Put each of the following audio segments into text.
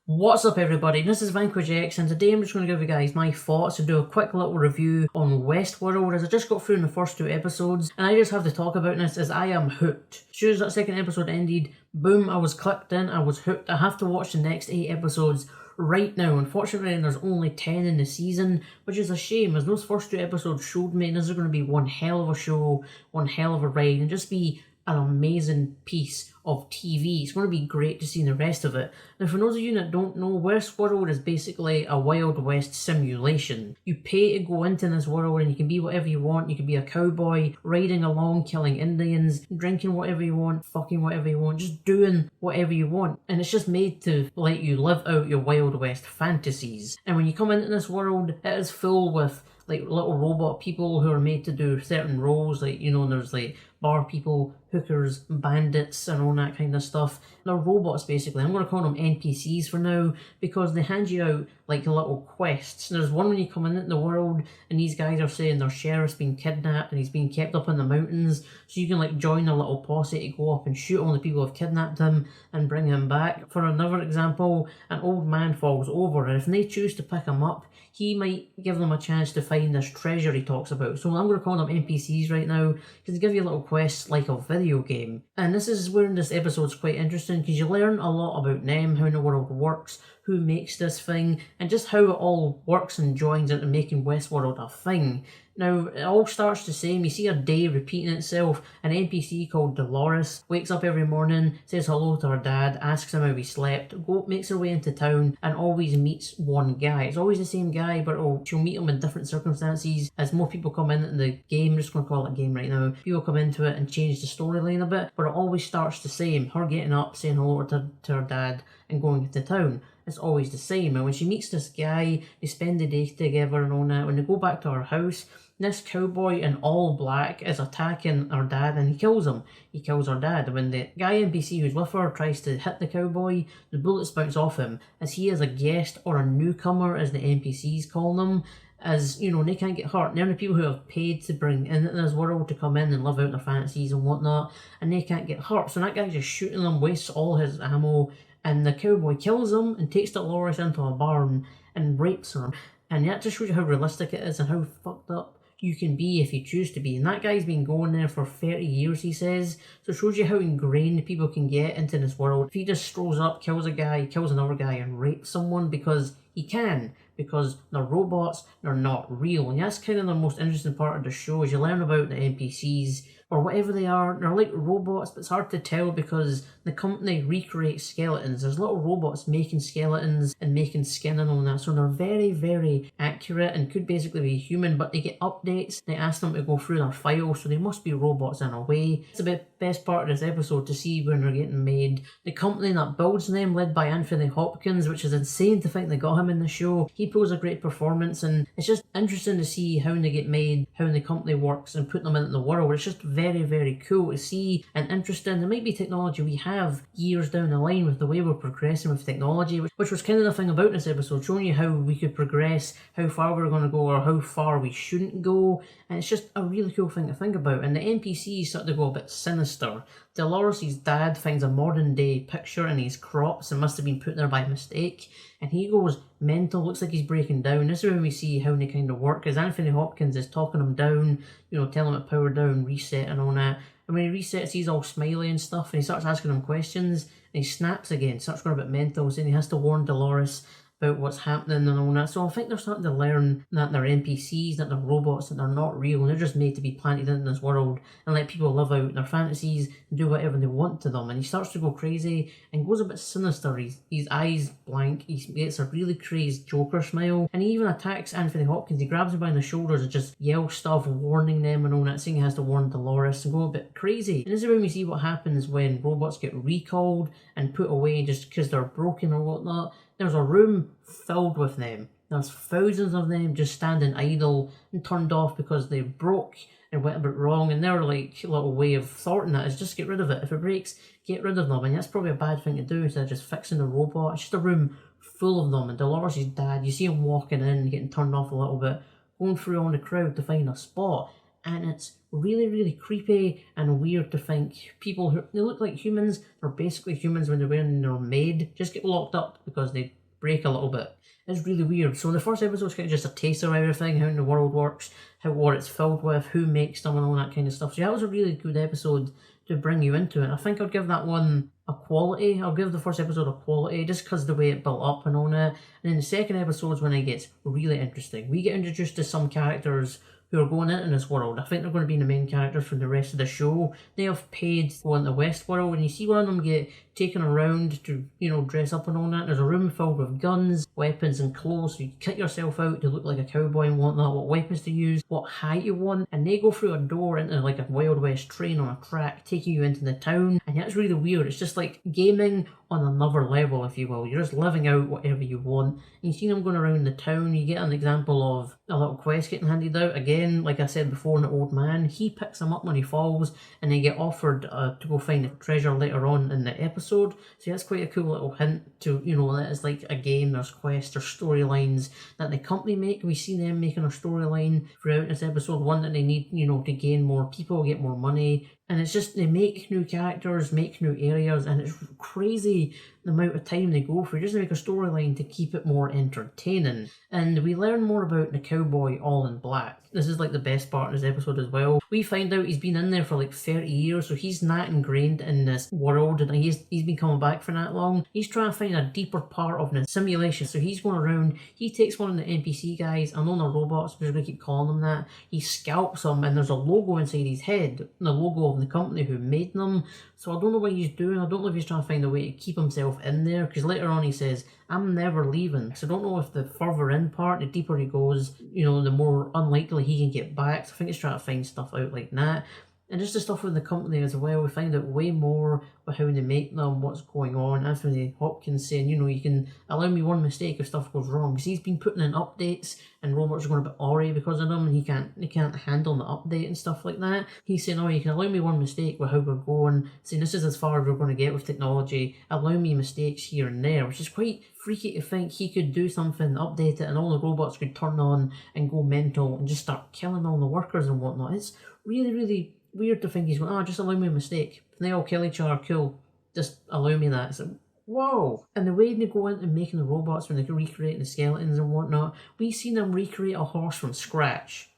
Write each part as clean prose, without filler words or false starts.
What's up everybody, this is Vanquish X and today I'm just going to give you guys my thoughts and do a quick little review on Westworld as I just got through in the first two episodes and I just have to talk about this as I am hooked. As soon as that second episode ended, boom, I was clicked in, I was hooked. I have to watch the next 8 episodes right now. Unfortunately there's only 10 in the season, which is a shame as those first 2 episodes showed me this is going to be one hell of a show, one hell of a ride and just be an amazing piece of TV. It's going to be great to see the rest of it. Now for those of you that don't know, Westworld is basically a Wild West simulation. You pay to go into this world and you can be whatever you want. You can be a cowboy, riding along, killing Indians, drinking whatever you want, fucking whatever you want, just doing whatever you want. And it's just made to let you live out your Wild West fantasies. And when you come into this world, it is full with like little robot people who are made to do certain roles, like, you know, there's like bar people, hookers, bandits and all that kind of stuff. They're robots basically. I'm going to call them NPCs for now because they hand you out like little quests. There's one when you come into the world and these guys are saying their sheriff's been kidnapped and he's being kept up in the mountains, so you can like join their little posse to go up and shoot all the people who've kidnapped him and bring him back. For another example, an old man falls over and if they choose to pick him up, he might give them a chance to find this treasure he talks about. So I'm going to call them NPCs right now because they give you little quests like a video game. And this is where this episode's quite interesting because you learn a lot about them, how the world works, who makes this thing, and just how it all works and joins into making Westworld a thing. Now, it all starts the same. You see a day repeating itself. An NPC called Dolores wakes up every morning, says hello to her dad, asks him how he slept, makes her way into town, and always meets one guy. It's always the same guy, but she'll meet him in different circumstances. As more people come into the game, I'm just going to call it a game right now, people come into it and change the storyline a bit, but it always starts the same. Her getting up, saying hello to her dad, and going into town. It's always the same. And when she meets this guy, they spend the day together and all that. When they go back to her house, this cowboy in all black is attacking her dad and he kills him. He kills her dad. When the guy NPC who's with her tries to hit the cowboy, the bullets bounce off him. As he is a guest or a newcomer, as the NPCs call them, as, you know, they can't get hurt. They're the people who have paid to bring into this world to come in and live out their fantasies and whatnot, and they can't get hurt. So that guy's just shooting them, wastes all his ammo, and the cowboy kills him and takes Dolores into a barn and rapes her. And that just shows you how realistic it is and how fucked up you can be if you choose to be. And that guy's been going there for 30 years, he says. So it shows you how ingrained people can get into this world. If he just strolls up, kills a guy, kills another guy, and rapes someone because he can, because they're robots, they're not real. And that's kind of the most interesting part of the show, is you learn about the NPCs, or whatever they are. They're like robots, but it's hard to tell because the company recreates skeletons. There's little robots making skeletons and making skin and all that, so they're very, very accurate and could basically be human, but they get updates. They ask them to go through their files, so they must be robots in a way. It's the best part of this episode to see when they're getting made. The company that builds them, led by Anthony Hopkins, which is insane to think they got him in the show. He pulls a great performance, and it's just interesting to see how they get made, how the company works, and put them into the world. It's just very, very cool to see and interesting. There might be technology we have years down the line with the way we're progressing with technology, which was kind of the thing about this episode, showing you how we could progress, how far we're going to go or how far we shouldn't go, and it's just a really cool thing to think about. And the NPCs start to go a bit sinister. Dolores' dad finds a modern day picture in his crops and must have been put there by mistake, and he goes mental, looks like he's breaking down. This is when we see how they kind of work, as Anthony Hopkins is talking him down, you know, telling him to power down, reset and all that. And when he resets, he's all smiley and stuff, and he starts asking him questions, and he snaps again, starts going a bit mental, saying he has to warn Dolores about what's happening and all that. So I think they're starting to learn that they're NPCs, that they're robots, that they're not real, and they're just made to be planted into this world and let people live out their fantasies and do whatever they want to them. And he starts to go crazy and goes a bit sinister. His eyes blank, he gets a really crazed Joker smile, and he even attacks Anthony Hopkins. He grabs him by the shoulders and just yells stuff, warning them and all that, saying he has to warn Dolores, and go a bit crazy. And this is when we see what happens when robots get recalled and put away just because they're broken or whatnot. There's a room filled with them. There's thousands of them just standing idle and turned off because they broke and went a bit wrong, and their like little way of sorting that is just get rid of it. If it breaks, get rid of them, and that's probably a bad thing to do instead of just fixing the robot. It's just a room full of them, and Dolores' dad, you see him walking in, getting turned off a little bit, going through on the crowd to find a spot, and it's really, really creepy and weird to think people who they look like humans, they're basically humans when they're made, just get locked up because they break a little bit. It's really weird. So the first episode's kind of just a taste of everything, how the world works, what it's filled with, who makes them, and all that kind of stuff. So yeah, that was a really good episode to bring you into it. I think I'd give that one a quality. I'll give the first episode a quality just because the way it built up and all that. And then the second episode's when it gets really interesting. We get introduced to some characters who are going into this world. I think they're going to be the main characters for the rest of the show. They have paid to go into Westworld, and you see one of them get taken around to, dress up and all that. There's a room filled with guns, weapons, and clothes. So you kit yourself out to look like a cowboy and whatnot, what weapons to use, what hat you want, and they go through a door into like a Wild West train on a track, taking you into the town, and that's really weird. It's just like gaming on another level, if you will. You're just living out whatever you want. And you see them going around the town, you get an example of a little quest getting handed out. Again, like I said before, an old man, he picks them up when he falls, and they get offered to go find a treasure later on in the episode. So that's quite a cool little hint to, that it's like a game, there's quests, there's storylines that the company make. We see them making a storyline throughout this episode, one that they need, to gain more people, get more money. And it's just, they make new characters, make new areas, and it's crazy the amount of time they go for just to make a storyline to keep it more entertaining. And we learn more about the cowboy all in black. This is like the best part of this episode as well. We find out he's been in there for like 30 years, so he's not ingrained in this world, and he's been coming back for that long. He's trying to find a deeper part of the simulation, so he's going around, he takes one of the NPC guys, I know they're robots, we're just going to keep calling them that, he scalps them, and there's a logo inside his head, the logo of the company who made them. So I don't know what he's doing. I don't know if he's trying to find a way to keep himself in there, because later on he says, I'm never leaving. So I don't know if the further in part, the deeper he goes, the more unlikely he can get back. So I think he's trying to find stuff out like that. And just the stuff with the company as well, we find out way more about how they make them, what's going on. Anthony Hopkins saying, you can allow me one mistake if stuff goes wrong. Because he's been putting in updates and robots are going a bit awry because of them, and he can't handle the update and stuff like that. He's saying, you can allow me one mistake with how we're going, saying this is as far as we're going to get with technology, allow me mistakes here and there, which is quite freaky to think he could do something, update it, and all the robots could turn on and go mental and just start killing all the workers and whatnot. It's really, really weird to think he's going, just allow me a mistake. If they all kill each other, cool. Just allow me that. It's like, whoa. And the way they go into making the robots when they recreate the skeletons and whatnot, we've seen them recreate a horse from scratch.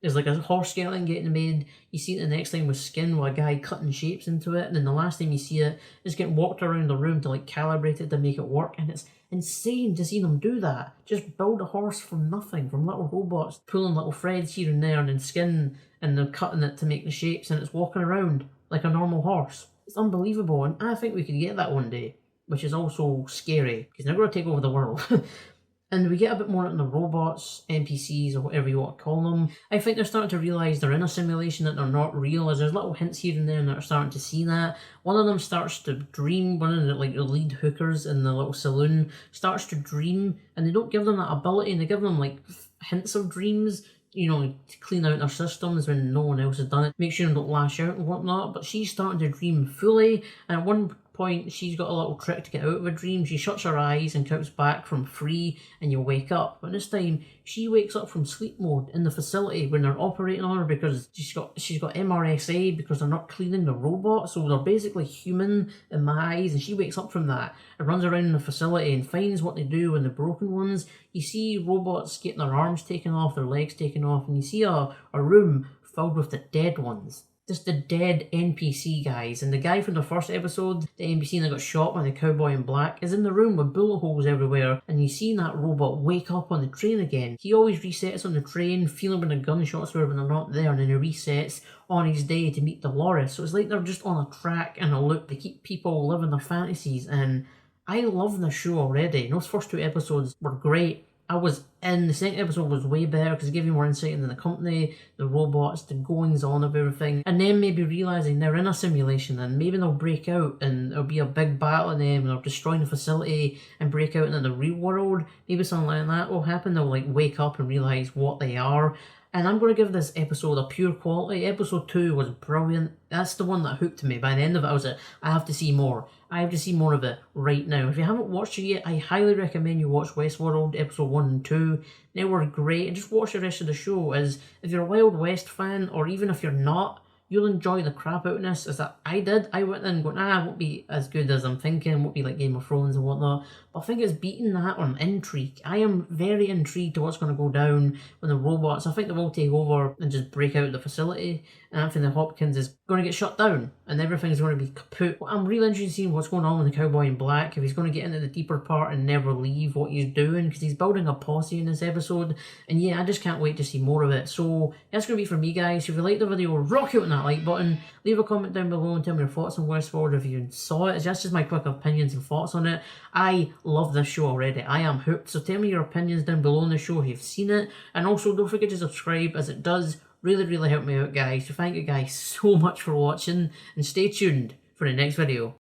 There's like a horse skeleton getting made. You see it the next time with skin with a guy cutting shapes into it, and then the last time you see it is getting walked around the room to like calibrate it to make it work, and it's insane to see them do that. Just build a horse from nothing, from little robots, pulling little threads here and there, and then skin, and they're cutting it to make the shapes, and it's walking around like a normal horse. It's unbelievable, and I think we could get that one day, which is also scary, because they're going to take over the world. And we get a bit more into the robots, NPCs, or whatever you want to call them. I think they're starting to realise they're in a simulation, that they're not real, as there's little hints here and there and they're starting to see that. One of them starts to dream, one of the lead hookers in the little saloon starts to dream, and they don't give them that ability, and they give them hints of dreams, to clean out their systems when no one else has done it, make sure they don't lash out and whatnot. But she's starting to dream fully, and at one point she's got a little trick to get out of a dream. She shuts her eyes and counts back from 3 and you wake up. But this time she wakes up from sleep mode in the facility when they're operating on her, because she's got MRSA, because they're not cleaning the robot, so they're basically human in my eyes. And she wakes up from that and runs around in the facility and finds what they do when the broken ones. You see robots getting their arms taken off, their legs taken off, and you see a room filled with the dead ones. Just the dead NPC guys. And the guy from the first episode, the NPC that got shot by the cowboy in black, is in the room with bullet holes everywhere. And you see that robot wake up on the train again. He always resets on the train, feeling when the gunshots were when they're not there, and then he resets on his day to meet Dolores. So it's like they're just on a track and a loop to keep people living their fantasies. And I love the show already. Those first 2 episodes were great. I was in. The second episode was way better because it gave you more insight into the company, the robots, the goings on of everything, and then maybe realising they're in a simulation, and maybe they'll break out and there'll be a big battle in them, and they're destroying the facility and break out into the real world. Maybe something like that will happen. They'll wake up and realise what they are. And I'm going to give this episode a pure quality. Episode 2 was brilliant. That's the one that hooked me. By the end of it, I was like, I have to see more. I have to see more of it right now. If you haven't watched it yet, I highly recommend you watch Westworld episode 1 and 2. They were great, and just watch the rest of the show, as if you're a Wild West fan, or even if you're not, you'll enjoy the crap out of this, as that I did. I went in going, it won't be as good as I'm thinking, it won't be like Game of Thrones and whatnot, but I think it's beaten that on intrigue. I am very intrigued to what's going to go down when the robots, I think they will take over and just break out the facility, and Anthony Hopkins is going to get shut down, and everything's going to be kaput. I'm really interested in seeing what's going on with the Cowboy in Black, if he's going to get into the deeper part and never leave what he's doing, because he's building a posse in this episode, and yeah, I just can't wait to see more of it. So that's going to be for me, guys. If you liked the video, rock out on that like button, leave a comment down below and tell me your thoughts on Westworld if you saw it. That's just my quick opinions and thoughts on it. I love this show already. I am hooked, so tell me your opinions down below on the show if you've seen it, and also don't forget to subscribe, as it does really help me out, guys. So thank you guys so much for watching, and stay tuned for the next video.